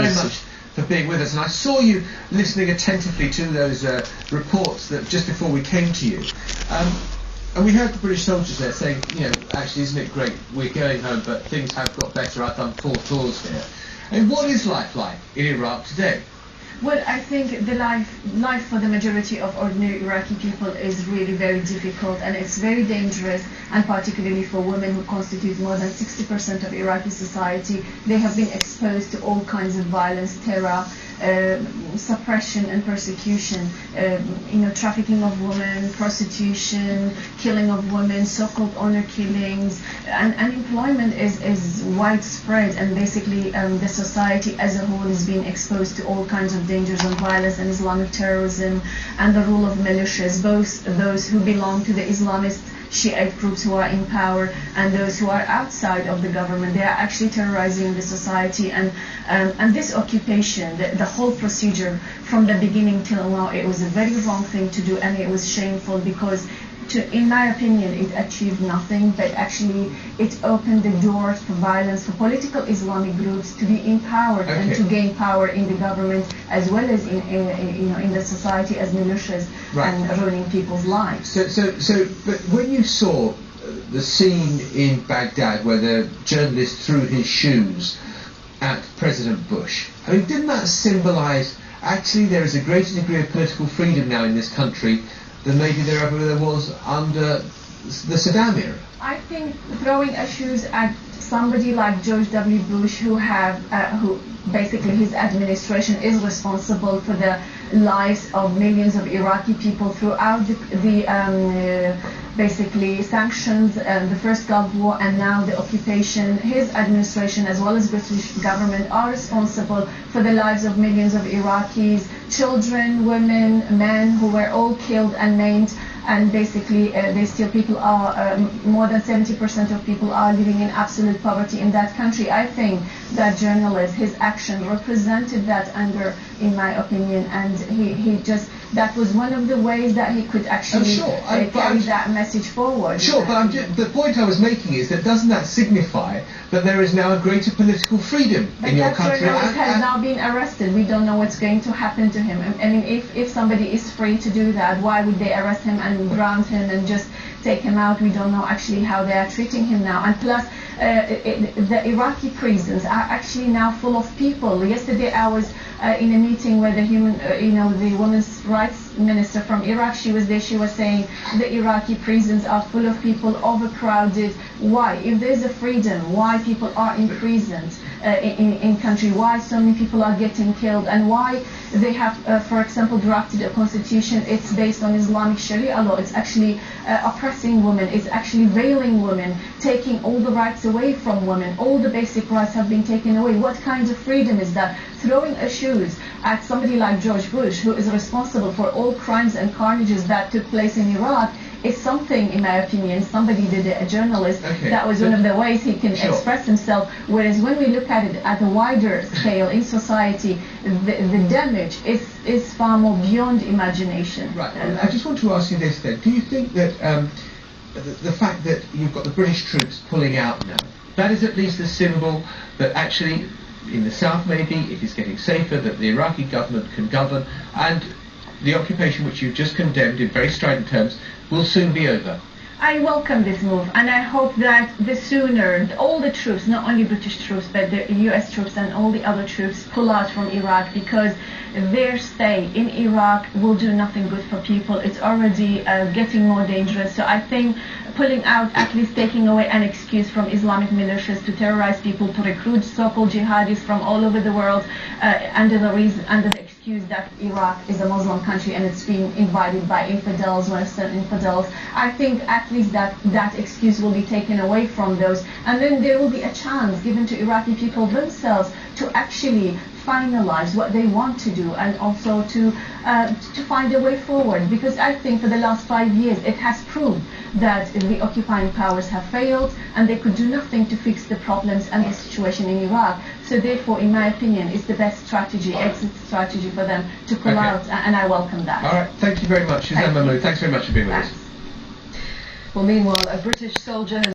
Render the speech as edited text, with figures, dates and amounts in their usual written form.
very much for being with us. And I saw you listening attentively to those reports that just before we came to you. And we heard the British soldiers there saying, you know, actually, isn't it great, we're going home, but things have got better. I've done 4 tours here. And what is life like in Iraq today? Well, I think the life for the majority of ordinary Iraqi people is really very difficult, and it's very dangerous, and particularly for women who constitute more than 60% of Iraqi society. They have been exposed to all kinds of violence, terror, suppression and persecution, trafficking of women, prostitution, killing of women, so-called honor killings, and unemployment is widespread, and basically the society as a whole is being exposed to all kinds of dangers and violence and Islamic terrorism and the rule of militias, both those who belong to the Islamist Shiite groups who are in power and those who are outside of the government. They are actually terrorizing the society, and this occupation, the whole procedure from the beginning till now, it was a very wrong thing to do, and it was shameful because, in my opinion, it achieved nothing, but actually it opened the doors for violence, for political Islamic groups to be empowered and to gain power in the government as well as in the society as militias and ruining people's lives. But when you saw the scene in Baghdad where the journalist threw his shoes at President Bush, I mean, didn't that symbolize actually there is a greater degree of political freedom now in this country than maybe there ever was under the Saddam era? I think throwing shoes at somebody like George W. Bush, who basically his administration is responsible for the lives of millions of Iraqi people throughout the basically sanctions, the first Gulf War, and now the occupation. His administration, as well as British government, are responsible for the lives of millions of Iraqis, children, women, men, who were all killed and maimed. And basically, people are, more than 70% of people are living in absolute poverty in that country. I think that journalist, his action represented that anger, in my opinion, and that was one of the ways that he could actually carry that message forward. Sure, but the point I was making is that doesn't that signify that there is now a greater political freedom in your country? That journalist has now been arrested. We don't know what's going to happen to him. I mean, if somebody is free to do that, why would they arrest him and ground him and just take him out? We don't know actually how they are treating him now. And plus, the Iraqi prisons are actually now full of people. Yesterday I was in a meeting where the women's rights minister from Iraq, she was there, she was saying the Iraqi prisons are full of people, overcrowded. Why? If there's a freedom, why people are imprisoned in country, why so many people are getting killed, and why they have, for example, drafted a constitution, it's based on Islamic Sharia law, it's actually oppressing women, it's actually veiling women, taking all the rights away from women, all the basic rights have been taken away. What kind of freedom is that? Throwing shoes at somebody like George Bush, who is responsible for all crimes and carnages that took place in Iraq, is something, in my opinion, somebody did a journalist, that was one of the ways he can express himself. Whereas when we look at it at a wider scale in society, the damage is far more beyond imagination. Right. I just want to ask you this then. Do you think that the fact that you've got the British troops pulling out now, that is at least a symbol that actually in the south maybe it is getting safer, that the Iraqi government can govern, and the occupation which you've just condemned in very strident terms will soon be over? I welcome this move, and I hope that the sooner all the troops, not only British troops, but the US troops and all the other troops pull out from Iraq, because their stay in Iraq will do nothing good for people. It's already getting more dangerous. So I think pulling out, at least taking away an excuse from Islamic militias to terrorize people, to recruit so-called jihadis from all over the world under the excuse that Iraq is a Muslim country and it's being invaded by infidels, Western infidels. I think at least that excuse will be taken away from those, and then there will be a chance given to Iraqi people themselves to actually finalize what they want to do, and also to find a way forward, because I think for the last 5 years it has proved that the occupying powers have failed and they could do nothing to fix the problems and the situation in Iraq. So therefore, in my opinion, it's the best strategy, exit strategy for them to pull out, and I welcome that. All right, thank you very much, HozanBBC. Thanks very much for being with us. Well, meanwhile, a British soldier has